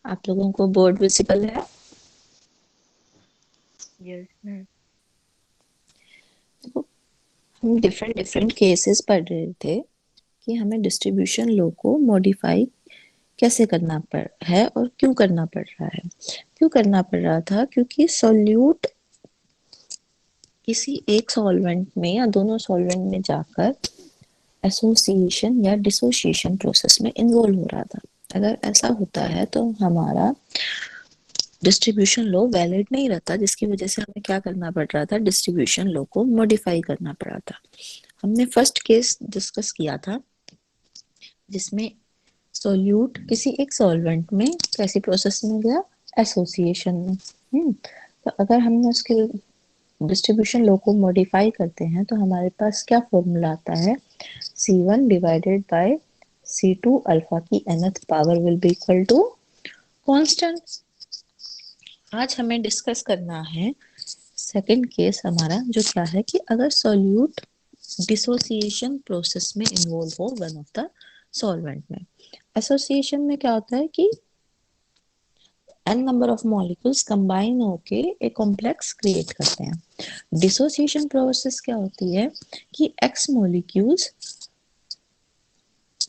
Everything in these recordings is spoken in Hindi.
आप लोगों को बोर्ड विजिबल है? Yes ma'am. देखो, हम डिफरेंट डिफरेंट केसेस पढ़ रहे थे कि हमें डिस्ट्रीब्यूशन लॉ को मॉडिफाई कैसे करना पड़ है और क्यों करना पड़ रहा है। क्यों करना पड़ रहा था? क्योंकि सॉल्यूट किसी एक सॉल्वेंट में या दोनों सॉल्वेंट में जाकर एसोसिएशन या डिसोसिएशन प्रोसेस में इन्वॉल्व हो रहा था। अगर ऐसा होता है तो हमारा डिस्ट्रीब्यूशन लॉ वैलिड नहीं रहता, जिसकी वजह से हमें क्या करना पड़ रहा था, डिस्ट्रीब्यूशन लॉ को मॉडिफाई करना पड़ा था। हमने फर्स्ट केस डिस्कस किया था जिसमें सोल्यूट किसी एक सॉल्वेंट में कैसी प्रोसेस में गया, एसोसिएशन में। तो अगर हमने उसके डिस्ट्रीब्यूशन लॉ को मॉडिफाई करते हैं तो हमारे पास क्या फॉर्मूला आता है, C1 divided by C2 alpha की nth power will be equal to constant. आज हमें डिस्कस करना है सेकंड केस हमारा, जो क्या है कि अगर सॉल्यूट डिसोसिएशन प्रोसेस में इन्वॉल्व हो वन ऑफ द सॉल्वेंट में। एसोसिएशन में क्या होता है कि n number of molecules combine होके एक कॉम्प्लेक्स क्रिएट करते हैं। डिसोसिएशन प्रोसेस क्या होती है कि x मॉलिक्यूल्स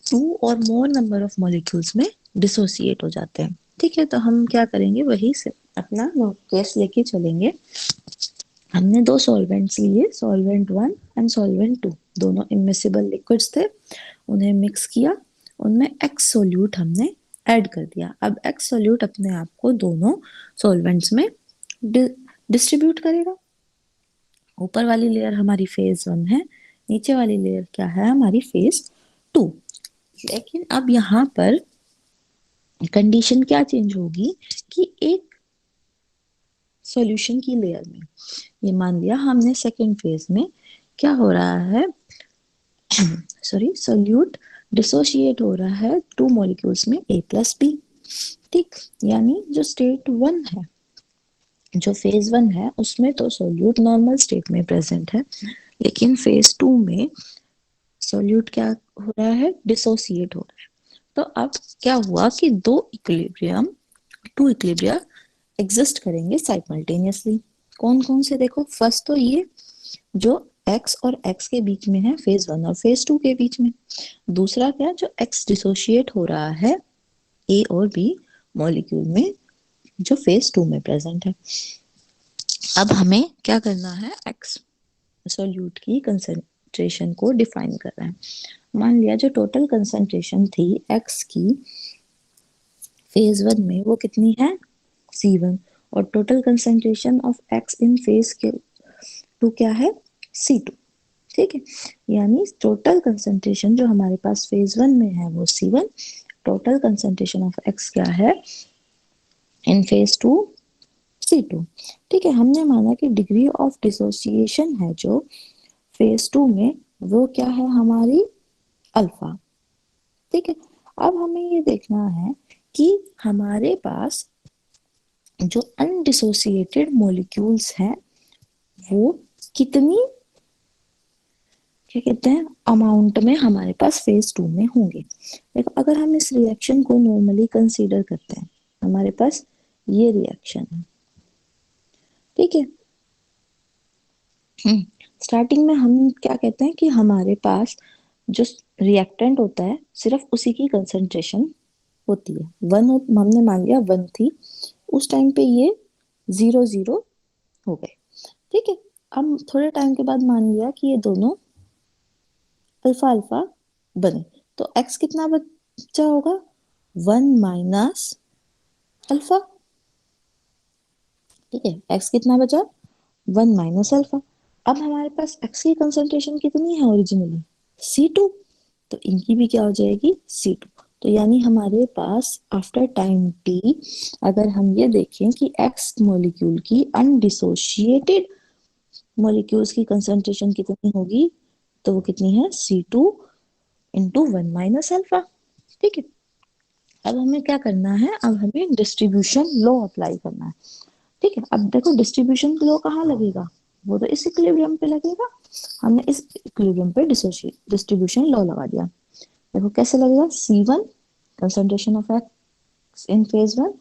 टू और मोर नंबर ऑफ मॉलिक्यूल्स में डिसोसिएट हो जाते हैं। ठीक है, तो हम क्या करेंगे, वही से अपना केस लेके चलेंगे। हमने दो सॉल्वेंट्स लिए, solvent one and solvent two, दोनों इमिसिबल लिक्विड्स थे। उन्हें मिक्स किया, उनमें एक्स सोल्यूट हमने ऐड कर दिया। अब एक्स सोल्यूट अपने आप को दोनों सॉल्वेंट्स में डिस्ट्रीब्यूट करेगा। ऊपर वाली लेयर हमारी फेज वन है, नीचे वाली लेयर क्या है, हमारी फेज टू। लेकिन अब यहाँ पर कंडीशन क्या चेंज होगी कि एक सॉल्यूशन की लेयर में, ये मान लिया हमने सेकेंड फेज में क्या हो रहा है, सॉरी, सोल्यूट डिसोशिएट हो रहा है टू मॉलिक्यूल्स में A प्लस बी। ठीक, यानी जो स्टेट वन है, जो फेज वन है, उसमें तो सोल्यूट नॉर्मल स्टेट में प्रेजेंट है, लेकिन फेज टू में सोल्यूट क्या हो रहा है, डिसोसिएट हो रहा है। तो अब क्या हुआ कि दो इक्विलिब्रियम, टू इक्विलिब्रिया एग्जिस्ट करेंगे साइमल्टेनियसली। कौन कौन से, देखो, फर्स्ट तो ये जो x और x के बीच में है, फेज वन और फेज टू के बीच में। दूसरा क्या, जो x डिसोशिएट हो रहा है ए और बी मॉलिक्यूल में, जो फेज टू में प्रेजेंट है। अब हमें क्या करना है, x सॉल्यूट की कंसंट्रेशन को डिफाइन करना है। मान लिया जो टोटल कंसंट्रेशन थी x की फेज वन में, वो कितनी है, C1, और total concentration of x in phase के टू क्या है, C2। ठीक है, यानी टोटल कंसंट्रेशन जो हमारे पास फेज वन में है वो C1, total concentration of x क्या है इन फेज टू, C2। ठीक है, हमने माना कि डिग्री ऑफ डिसोसिएशन है जो फेज टू में, वो क्या है हमारी अल्फा। ठीक है, अब हमें ये देखना है कि हमारे पास जो अनडिसोसिएटेड मॉलिक्यूल्स हैं वो कितनी, क्या कहते हैं, अमाउंट में हमारे पास फेज टू में होंगे। देखो, अगर हम इस रिएक्शन को नॉर्मली कंसीडर करते हैं, हमारे पास ये रिएक्शन है। ठीक है, स्टार्टिंग में हम क्या कहते हैं कि हमारे पास जो रिएक्टेंट होता है सिर्फ उसी की कंसंट्रेशन होती है, वन, हमने मान लिया वन थी उस टाइम पे, ये 0 0 हो गए। ठीक है, अब थोड़े टाइम के बाद मान लिया कि ये दोनों अल्फा अल्फा बने, तो एक्स कितना बचा होगा, वन माइनस अल्फा। ठीक है, एक्स कितना बचा, वन माइनस अल्फा। अब हमारे पास एक्स की कंसंट्रेशन कितनी है ओरिजिनली, C2, तो इनकी भी क्या हो जाएगी, C2। तो यानी हमारे पास आफ्टर टाइम t, अगर हम ये देखें कि एक्स मॉलिक्यूल की अनडिसोशिएटेड मॉलिक्यूल्स की कंसंट्रेशन कितनी होगी, तो वो कितनी है, C2 × 1 - अल्फा। ठीक है, अब हमें क्या करना है, अब हमें डिस्ट्रीब्यूशन लॉ अप्लाई करना है। ठीक है, अब देखो डिस्ट्रीब्यूशन लॉ कहाँ लगेगा, वो तो इस इक्विलिब्रियम पे लगेगा। हमने इस इक्विलिब्रियम पे डिस्ट्रीब्यूशन लॉ लगा दिया। देखो कैसे लगेगा, C1 concentration of x In phase 1,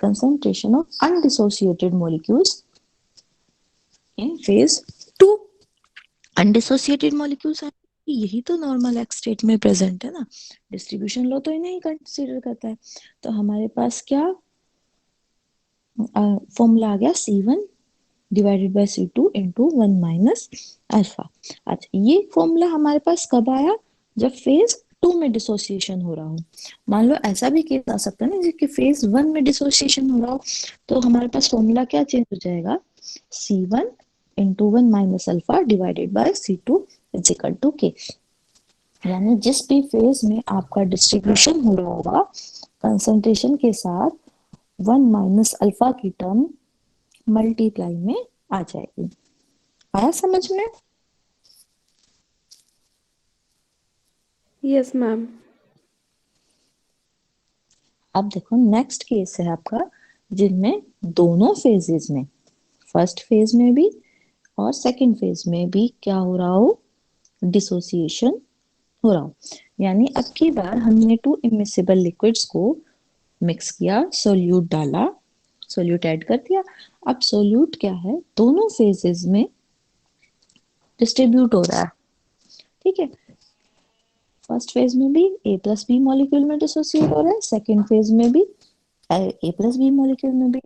concentration of undissociated molecules. In phase 2, undissociated molecules है, यही तो नॉर्मल एक्स स्टेट में प्रेजेंट है ना, डिस्ट्रीब्यूशन लो तो इन्हें ही कंसीडर करता है। तो हमारे पास क्या फॉर्मूला आ गया, C1 divided by C2 into 1 minus alpha. अच्छा, ये फॉर्मूला हमारे पास कब आया, जब फेज 2 में डिसोसिएशन हो रहा हो। मान लो ऐसा भी केस आ सकता है ना, जिसके फेज 1 में डिसोसिएशन हो रहा हो, तो हमारे पास फॉर्मूला क्या चेंज हो जाएगा, C1 into 1 minus alpha divided by C2 is equal to K। यानी जिस भी फेज में आपका डिस्ट्रीब्यूशन हो रहा होगा, कंसंट्रेशन के साथ 1 माइनस अल्फा की टर्म मल्टीप्लाई में आ जाएगी। आया समझ में? Yes ma'am. अब देखो नेक्स्ट केस है आपका, जिनमें दोनों फेजेस में, फर्स्ट फेज में भी और सेकंड फेज में भी क्या हो रहा हो, डिसोसिएशन हो रहा हो। यानी अब की बार हमने टू इमिसिबल लिक्विड्स को मिक्स किया, सोल्यूट डाला, सोल्यूट ऐड कर दिया। अब सोल्यूट क्या है, दोनों फेजेस में डिस्ट्रीब्यूट हो रहा है, ठीक है। फर्स्ट फेज में भी ए प्लस बी मॉलिक्यूल में डिसोसिएट हो रहा है, सेकेंड फेज में भी ए प्लस बी मॉलिक्यूल में भी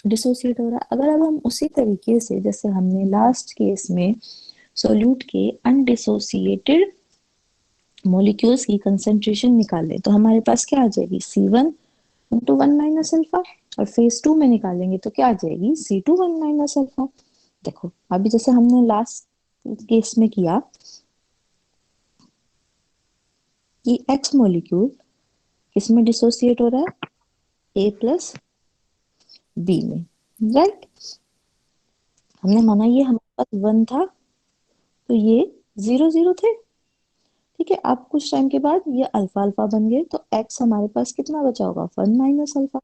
डिसोसिएट हो रहा है। अगर अब हम उसी तरीके से जैसे हमने लास्ट केस में सोल्यूट के अनडिसोसिएटेड मॉलिक्यूल्स की कंसेंट्रेशन निकाले, तो हमारे पास क्या आ जाएगी, C1 इंटू 1 माइनस अल्फा। और फेज 2 में निकालेंगे तो क्या आ जाएगी, C2 1 माइनस अल्फा। देखो अभी जैसे हमने लास्ट केस में किया कि एक्स मॉलिक्यूल किसमें डिसोसिएट हो रहा है, ए प्लस बी में, राइट। हमने माना ये हमारे पास 1 था, तो ये 0 0 थे, ठीक है। अब कुछ टाइम के बाद ये अल्फा अल्फा बन गए, तो एक्स हमारे पास कितना बचा होगा, 1 माइनस अल्फा।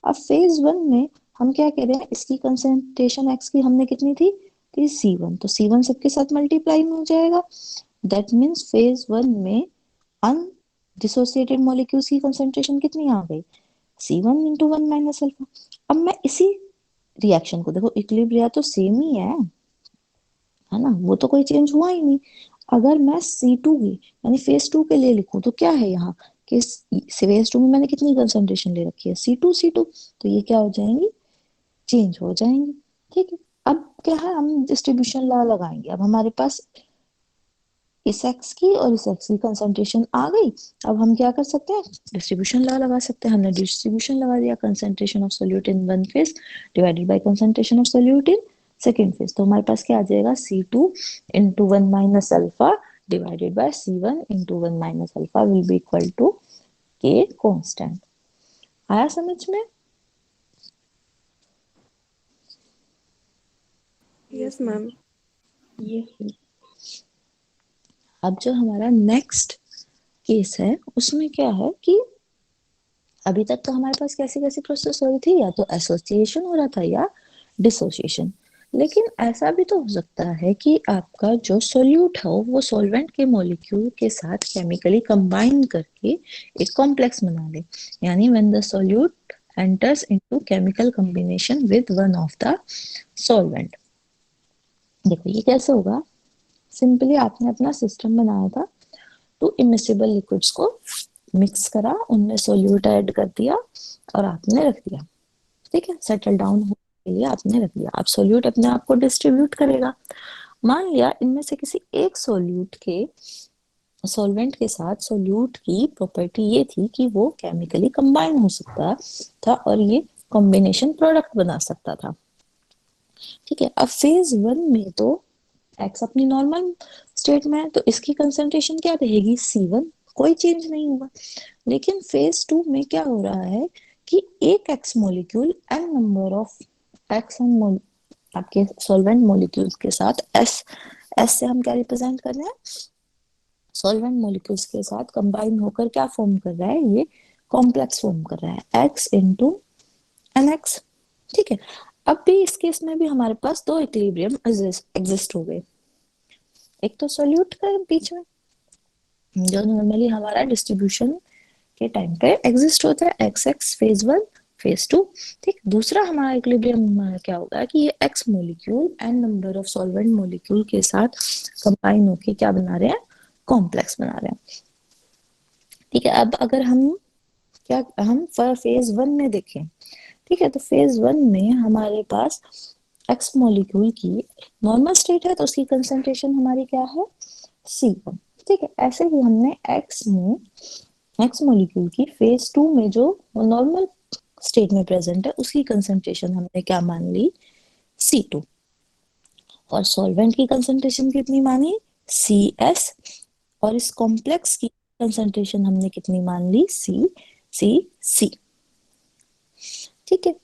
अब फेज 1 में हम क्या कह रहे हैं, इसकी कंसेंट्रेशन एक्स की हमने कितनी थी, C1, तो C1 सबके साथ मल्टीप्लाई में हो जाएगा। दैट मीन्स फेज 1 में अनडिसोसिएटेड मॉलिक्यूल्स की कंसेंट्रेशन कितनी आ गई, C1 इंटू 1 माइनस अल्फा। अब मैं इसी रिएक्शन को देखो, इक्विलिब्रिया तो सेम ही है ना, वो तो कोई चेंज हुआ ही नहीं। अगर मैं C2 की यानी फेज 2 के लिए लिखूं तो क्या है यहाँ कि फेज 2 में मैंने कितनी कंसंट्रेशन ले रखी है, C2 तो ये क्या हो जाएंगी, चेंज हो जाएंगी, ठीक है। अब क्या है, हम डिस्ट्रीब्यूशन लॉ लगाएंगे। अब हमारे पास इस एक्स की और इस एक्स की कंसंट्रेशन आ गई। अब हम क्या कर सकते हैं, डिस्ट्रीब्यूशन लॉ लगा सकते हैं। हमने डिस्ट्रीब्यूशन लगा दिया, concentration of solute in one phase divided by concentration of solute in second phase. तो हमारे पास क्या आ जाएगा, C2 into 1 minus alpha divided by C1 into 1 minus alpha will be equal to K constant. आया समझ में? Yes ma'am. ये अब जो हमारा नेक्स्ट केस है उसमें क्या है कि अभी तक तो हमारे पास कैसी कैसी प्रोसेस हो रही थी, या तो एसोसिएशन हो रहा था या डिसोसिएशन। लेकिन ऐसा भी तो हो सकता है कि आपका जो सोल्यूट हो वो सॉल्वेंट के मॉलिक्यूल के साथ केमिकली कंबाइन करके एक कॉम्प्लेक्स बना ले। यानी when the solute enters into chemical combination with one of the solvent. देखो ये कैसे होगा, सिंपली आपने अपना सिस्टम बनाया था, तो इमिसिबल लिक्विड्स को मिक्स करा, उनमें सोल्यूट ऐड कर दिया और आपने रख दिया, ठीक है। सेटल डाउन होने के लिए आपने रख दिया। अब सोल्यूट अपने आप को डिस्ट्रीब्यूट करेगा। मान लिया इनमें से किसी एक सोल्यूट के सॉल्वेंट के साथ सोल्यूट की प्रॉपर्टी ये थी कि वो केमिकली कंबाइन हो सकता था और ये कॉम्बिनेशन प्रोडक्ट बना सकता था, ठीक है। अब फेज 1 में तो एक्स अपनी नॉर्मल स्टेट में है, तो इसकी कंसंट्रेशन क्या रहेगी, C1, कोई चेंज नहीं होगा। लेकिन फेज 2 में क्या हो रहा है कि एक X molecule N number of X N आपके सॉल्वेंट मॉलिक्यूल्स के साथ एस, एस से हम क्या रिप्रेजेंट कर रहे हैं, सॉल्वेंट मॉलिक्यूल्स के साथ कंबाइन होकर क्या फॉर्म कर रहा है, ये कॉम्प्लेक्स फॉर्म कर रहा है, एक्स इंटू एन एक्स, ठीक है। अब भी इस केस में भी हमारे पास दो इक्विलिब्रियम एग्जिस्ट हो गए। एक तो सोल्यूट के बीच में जो नॉर्मली हमारा डिस्ट्रीब्यूशन के टाइम पे एग्जिस्ट होता है, X X phase one phase two. ठीक, दूसरा हमारा इक्विलिब्रियम क्या होगा कि ये X molecule N number of solvent molecule के साथ कंबाइन होके क्या बना रहे हैं, कॉम्प्लेक्स बना रहे हैं। ठीक है, अब अगर हम फेज वन में देखें, ठीक है, तो फेज वन में हमारे पास एक्स मॉलिक्यूल की नॉर्मल स्टेट है, तो उसकी कंसंट्रेशन हमारी क्या है, C1। ठीक है, ऐसे ही हमने एक्स मॉलिक्यूल की फेज टू में जो नॉर्मल स्टेट में प्रेजेंट है उसकी कंसंट्रेशन हमने क्या मान ली, C2। और सॉल्वेंट की कंसंट्रेशन कितनी मानी, CS। और इस कॉम्प्लेक्स की कंसंट्रेशन हमने कितनी मान ली, C। ठीक है,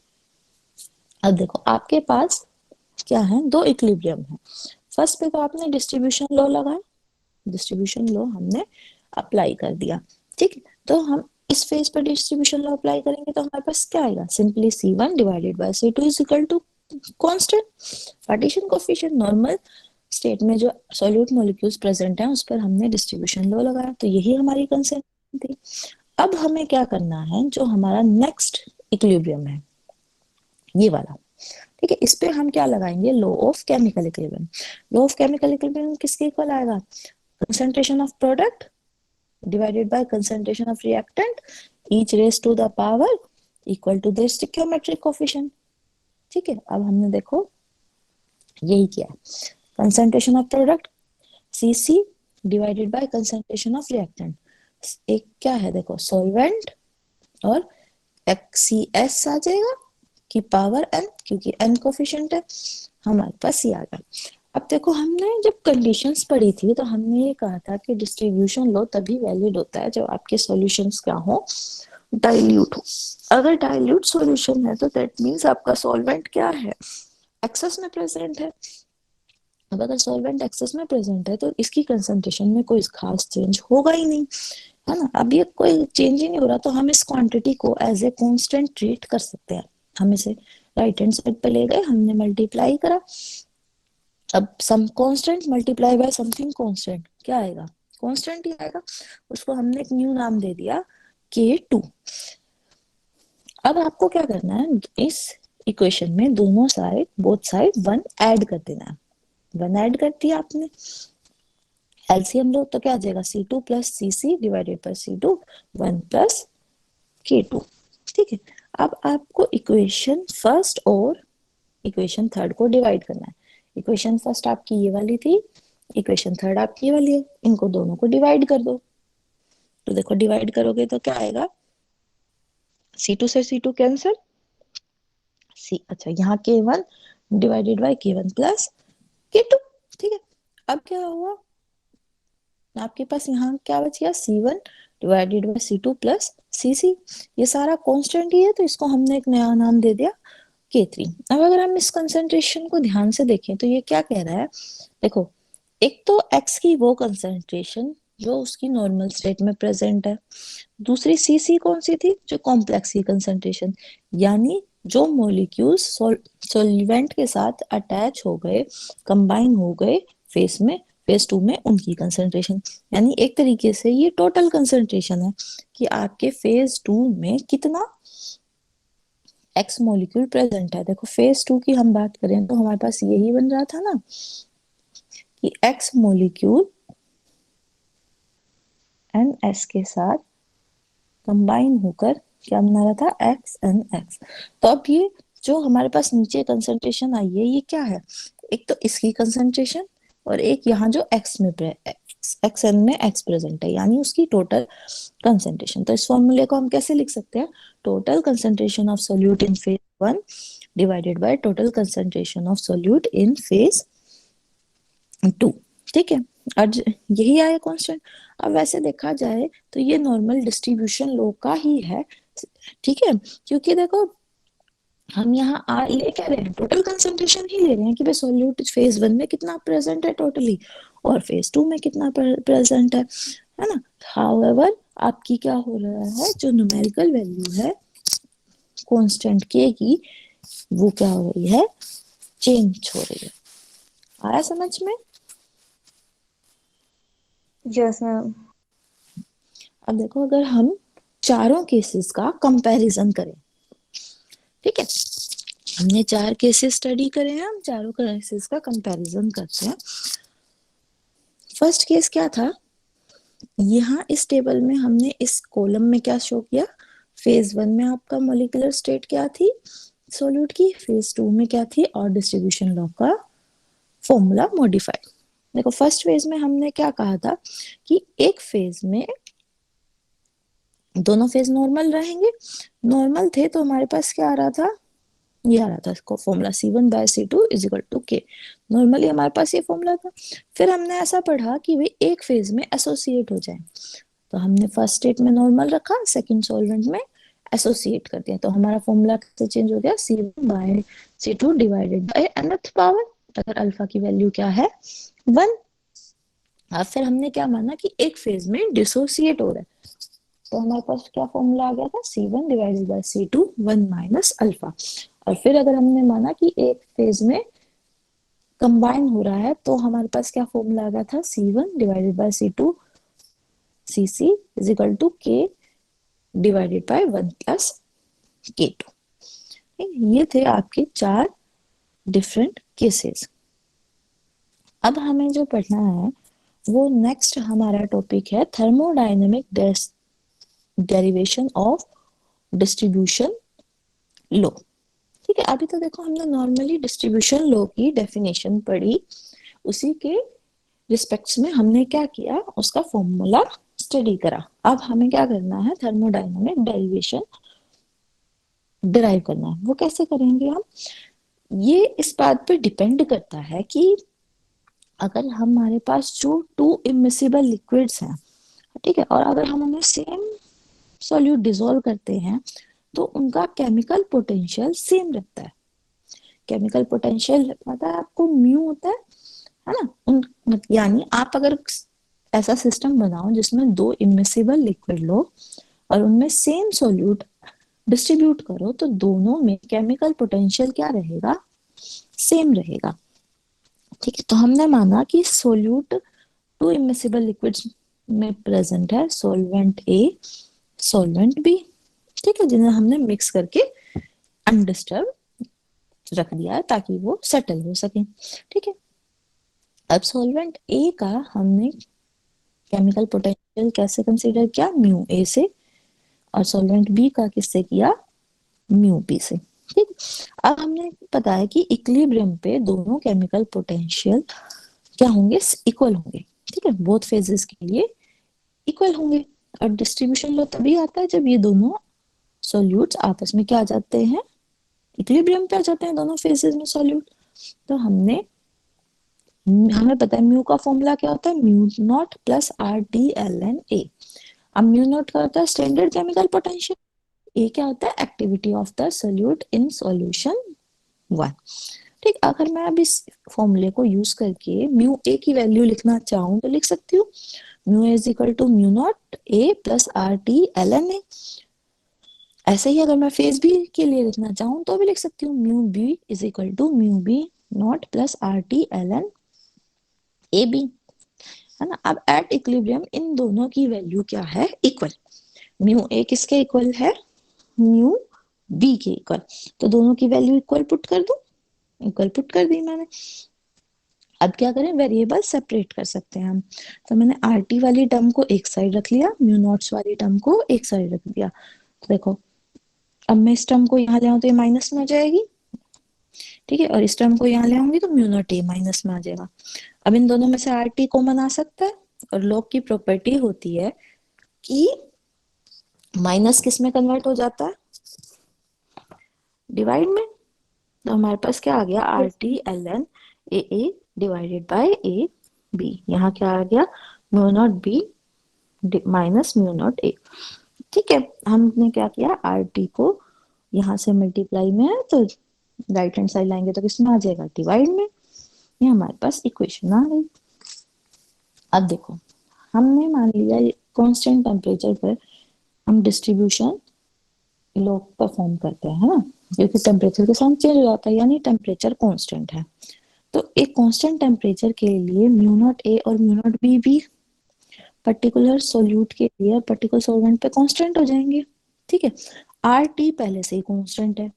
अब देखो आपके पास क्या है, दो इक्विलिब्रियम है। फर्स्ट पे तो आपने डिस्ट्रीब्यूशन लॉ लगाया, डिस्ट्रीब्यूशन लॉ हमने अप्लाई कर दिया। ठीक है, तो हम इस फेज पर डिस्ट्रीब्यूशन लॉ अप्लाई करेंगे तो हमारे पास क्या आएगा, simply C1 divided by C2 is equal to constant partition coefficient. Normal state में जो सॉल्यूट मॉलिक्यूल्स प्रेजेंट हैं उस पर हमने डिस्ट्रीब्यूशन लॉ लगाया, तो यही हमारी कंसेंट थी। अब हमें क्या करना है, जो हमारा नेक्स्ट इक्विलिब्रियम है ये वाला, ठीक है, इस पे हम क्या लगाएंगे, law of chemical equilibrium. Law of chemical equilibrium किसके इक्वल आएगा, concentration of product divided by concentration of reactant each raised to the power equal to their stoichiometric coefficient। ठीक है, अब हमने देखो यही किया, concentration of product Cc divided by concentration of reactant. एक क्या है देखो सॉल्वेंट, और XCS आ जाएगा की पावर n, क्योंकि n कोफिशिएंट है, हमारे पास ये आ गया। अब देखो हमने जब कंडीशंस पढ़ी थी तो हमने ये कहा था कि डिस्ट्रीब्यूशन लॉ तभी वैलिड होता है जब आपके सॉल्यूशंस क्या हो, डाइल्यूट हो। अगर डाइल्यूट सॉल्यूशन है तो दैट मींस आपका सॉल्वेंट क्या है, एक्सेस में प्रेजेंट है। अब अगर सॉल्वेंट एक्सेस में प्रेजेंट है तो इसकी कंसंट्रेशन में कोई खास चेंज होगा ही नहीं, है ना। अब ये कोई चेंज ही नहीं हो रहा तो हम इस क्वांटिटी को एज ए कांस्टेंट ट्रीट कर सकते हैं। हम इसे राइट हैंड साइड पे ले गए, हमने मल्टीप्लाई करा, अब some constant multiply by something constant क्या आएगा, कांस्टेंट ही आएगा। उसको हमने एक न्यू नाम दे दिया K2। अब आपको क्या करना है, इस इक्वेशन में दोनों side both side one add कर देना है। वन ऐड कर दिया आपने, एलसीएम लो तो क्या आ जाएगा, C2 plus CC divided by C2 1 plus K2। ठीक है, अब आपको इक्वेशन फर्स्ट और इक्वेशन थर्ड को डिवाइड करना है। इक्वेशन फर्स्ट आपकी ये वाली थी, इक्वेशन थर्ड आपकी ये वाली है, इनको दोनों को डिवाइड कर दो। तो देखो डिवाइड करोगे तो क्या आएगा, C2 से C2 कैंसिल, सी अच्छा यहाँ K1 divided by K1 plus K2। ठीक है, अब क्या हुआ, आपके पास यहाँ क्या बच गया, C1 divided by C2 plus CC। ये सारा कांस्टेंट ही है तो इसको हमने एक नया नाम दे दिया K3। अब अगर हम इस कंसंट्रेशन को ध्यान से देखें तो ये क्या कह रहा है, देखो एक तो x की वो कंसंट्रेशन जो उसकी नॉर्मल स्टेट में प्रेजेंट है, दूसरी CC कौन सी थी, जो कॉम्प्लेक्स की कंसंट्रेशन, यानी जो मॉलिक्यूल्स सॉल्वेंट के साथ अटैच हो गए, कंबाइन हो गए फेस में, फेस टू में, उनकी कंसंट्रेशन। यानी एक तरीके से ये टोटल कंसंट्रेशन है कि आपके फेज टू में कितना एक्स मॉलिक्यूल प्रेजेंट है। देखो फेज टू की हम बात करें तो हमारे पास यही बन रहा था ना कि एक्स मॉलिक्यूल एन एस के साथ कंबाइन होकर क्या बना रहा था, एक्स एन एक्स। तो अब ये जो हमारे पास नीचे कंसंट्रेशन आई है ये क्या है, एक तो इसकी कंसंट्रेशन और एक यहाँ जो एक्स में एक्स एन में एक्स प्रेजेंट है, यानी उसकी टोटल कंसंट्रेशन। तो इस फॉर्मूले को हम कैसे लिख सकते हैं, total concentration of solute in phase one divided by total concentration of solute in phase two. ठीक है, और यही आया कांस्टेंट। अब वैसे देखा जाए तो ये नॉर्मल डिस्ट्रीब्यूशन लॉ का ही है, ठीक है, क्योंकि देखो हम यहाँ ये कह रहे हैं टोटल कंसंट्रेशन ही ले रहे हैं कि भाई सोल्यूट फेज वन में कितना प्रेजेंट है टोटली और फेज टू में कितना प्रेजेंट है ना। हाउएवर आपकी क्या हो रहा है, जो न्यूमेरिकल वैल्यू है कांस्टेंट के की, वो क्या हो रही है, चेंज हो रही है। आया समझ में। Yes ma'am. अब देखो अगर हम चारों केसेस का कंपैरिजन करें। ठीक है, हमने 4 केसेस स्टडी करे हैं, हम चारों केसेस का कंपैरिजन करते हैं। फर्स्ट केस क्या था, यहाँ इस टेबल में हमने इस कॉलम में क्या शो किया, फेज 1 में आपका मॉलिक्यूलर स्टेट क्या थी सॉल्यूट की, फेज 2 में क्या थी, और डिस्ट्रीब्यूशन लॉ का फॉर्मूला मॉडिफाइड। देखो फर्स्ट फेज में हमने क्या कहा था कि एक फेज में दोनों फेज नॉर्मल रहेंगे, नॉर्मल थे तो हमारे पास क्या आ रहा था, ये आ रहा था इसको formula C1/C2 is equal to K। Normally हमारे पास ये फॉर्मूला था। फिर हमने ऐसा पढ़ा कि वे एक फेज में एसोसिएट हो जाए, तो हमने फर्स्ट स्टेट में नॉर्मल रखा, सेकंड सॉल्वेंट में एसोसिएट कर दिया, तो हमारा फॉर्मूला कैसे चेंज हो गया, C1/C2 divided by nth power, अगर अल्फा की वैल्यू क्या है 1। अब फिर हमने क्या माना कि एक फेज में डिसोसिएट हो रहा है, तो हमारे पास क्या फॉर्मूला आ गया था, C1 divided by C2 1 minus alpha. और फिर अगर हमने माना कि एक फेज में कंबाइन हो रहा है, तो हमारे पास क्या फॉर्मूला आ गया था, C1 divided by C2 Cc is equal to K divided by 1 plus K2। ये थे आपके 4 डिफरेंट केसेस। अब हमें जो पढ़ना है वो नेक्स्ट हमारा टॉपिक है thermodynamic derivation of distribution law. ठीक है, अभी तो देखो हमने नॉर्मली डिस्ट्रीब्यूशन लॉ की डेफिनेशन पढ़ी, उसी के रिस्पेक्ट्स में हमने क्या किया, उसका फॉर्मूला स्टडी करा। अब हमें क्या करना है, थर्मोडायनेमिक डेरिवेशन डिराइव करना है। वो कैसे करेंगे हम, ये इस बात पर डिपेंड करता है कि अगर हमारे पास जो 2 इमिसिबल लिक्विड्स हैं, ठीक है, और अगर हम उन्हें सेम सॉल्यूट डिसॉल्व करते हैं तो उनका केमिकल पोटेंशियल सेम रहता है। केमिकल पोटेंशियल पता है आपको, म्यू होता है ना, उन यानी आप अगर ऐसा सिस्टम बनाओ जिसमें 2 इमिसिबल लिक्विड लो और उनमें सेम सॉल्यूट डिस्ट्रीब्यूट करो, तो दोनों में केमिकल पोटेंशियल क्या रहेगा, सेम रहेगा। ठीक है, तो हमने माना कि सोल्यूट 2 इमिसिबल लिक्विड्स में प्रेजेंट है, सॉल्वेंट ए सॉल्वेंट बी, ठीक है, जिन्हें हमने मिक्स करके अनडिस्टर्ब रख दिया है ताकि वो सेटल हो सके। ठीक है, अब सॉल्वेंट ए का हमने केमिकल पोटेंशियल कैसे कंसीडर किया, म्यू ए से, और सॉल्वेंट बी का किससे किया, म्यू बी से। ठीक, अब हमने पता है कि इक्विलिब्रियम पे दोनों केमिकल पोटेंशियल क्या होंगे, इक्वल होंगे। ठीक है, बोथ फेजेस के लिए इक्वल होंगे। और डिस्ट्रीब्यूशन लॉ तभी आता है जब ये दोनों सॉल्यूट्स आपस में क्या आ जाते हैं, इक्विलिब्रियम पे आ जाते हैं दोनों फेजेस में सॉल्यूट। तो हमें पता है म्यू का फॉर्मूला क्या होता है, mu naught plus RT ln A। अब म्यू नॉट का होता है स्टैंडर्ड केमिकल पोटेंशियल, ए क्या होता है activity of the solute in solution 1। ठीक, अगर मैं अब इस फॉर्मूले को यूज करके म्यू ए की वैल्यू लिखना चाहूँ तो लिख सकती हूँ, mu is equal to mu naught A plus RT ln A। ऐसे ही अगर मैं फेज बी के लिए लिखना चाहूँ तो भी लिख सकती हूँ, mu B is equal to mu B naught plus RT ln AB, है ना। अब एट इक्विलिब्रियम इन दोनों की वैल्यू क्या है, इक्वल। म्यू ए किसके इक्वल है, म्यू बी के इक्वल, तो दोनों की वैल्यू इक्वल पुट कर दूं, इक्वल पुट कर दी मैंने। अब क्या करें, वेरिएबल सेपरेट कर सकते हैं हम, तो मैंने RT वाली टर्म को एक साइड रख लिया, म्यू नॉट्स वाली टर्म को एक साइड रख दिया। तो देखो अब मैं इस टर्म को यहाँ ले आऊं तो ये माइनस में हो जाएगी, ठीक है, और इस टर्म को यहाँ ले आऊंगी तो म्यू नॉट ए माइनस में आ जाएगा। अब इन दोनों में से RT कॉमन आ सकता है, और लॉग की प्रॉपर्टी होती है कि माइनस किस में कन्वर्ट हो जाता है, डिवाइड में। तो हमारे पास क्या आ गया, RT ln AA divided by A B, यहाँ क्या आ गया, mu naught B minus mu naught A. ठीक है, हमने क्या किया, RT को यहाँ से मल्टीप्लाई में है तो राइट हैंड साइड लाएंगे तो किसमें आ जाएगा, डिवाइड में। ये हमारे पास इक्वेशन आ गई। अब देखो हमने मान लिया कांस्टेंट टेम्परेचर पर हम डिस्ट्रीब्यूशन लॉ परफॉर्म करते हैं, है ना, क्योंकि टेम्परेचर के साथ चेंज हो जाता है, यानी टेम्परेचर कांस्टेंट है। तो एक कांस्टेंट टेम्परेचर के लिए म्यू नॉट ए और म्यू नॉट बी भी पर्टिकुलर सोल्यूट के लिए पर्टिकुलर सॉल्वेंट पे कांस्टेंट हो जाएंगे। ठीक है, आर टी पहले से ही कांस्टेंट है,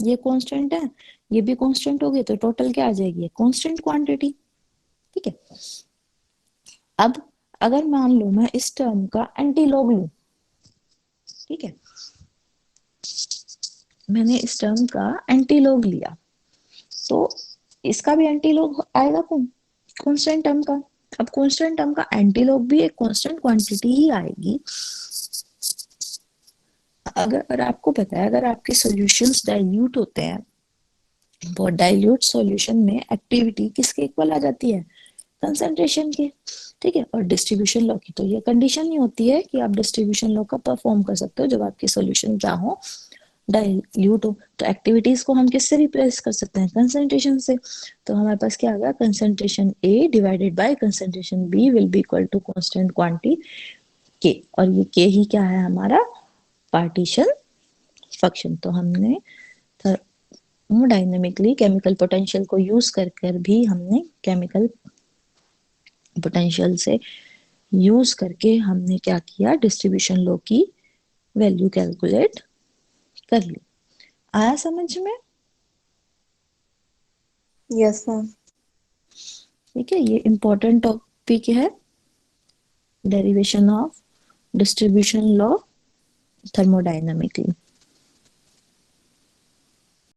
ये कांस्टेंट है, ये भी कांस्टेंट हो गए, तो टोटल क्या आ जाएगी, कांस्टेंट क्वांटिटी। ठीक है, अब अगर मान लो मैं इस टर्म का एंटीलॉग लूं, ठीक है, मैंने इस टर्म का एंटीलॉग लिया, तो इसका भी एंटीलॉग आएगा कौन, कांस्टेंट टर्म का। अब कांस्टेंट टर्म का एंटीलॉग भी एक कांस्टेंट क्वांटिटी ही आएगी। अगर आपको पता है, अगर आपके सॉल्यूशंस डाइल्यूट होते हैं, तो डाइल्यूट सॉल्यूशन में एक्टिविटी किसके इक्वल आ जाती है, कंसंट्रेशन के। ठीक है, और डिस्ट्रीब्यूशन लॉ की तो ये कंडीशन ही होती है कि आप डिस्ट्रीब्यूशन लॉ का परफॉर्म कर सकते हो जब आपके सॉल्यूशन क्या हो, डाइल्यूट हो। तो एक्टिविटीज को हम किससे रिप्लेस कर सकते हैं, कंसंट्रेशन से। तो हमारे पास क्या आ गया, concentration A divided by concentration B will be equal to constant quantity के, और ये के ही क्या है हमारा, पार्टीशन फंक्शन। तो हमने थर्मोडायनेमिकली केमिकल पोटेंशियल को यूज कर कर भी हमने केमिकल पोटेंशियल से यूज करके हमने क्या किया, डिस्ट्रीब्यूशन लॉ की वैल्यू कैलकुलेट कर ली। आया समझ में। Yes ma'am. ठीक है, ये इंपॉर्टेंट टॉपिक है, derivation of distribution law thermodynamically.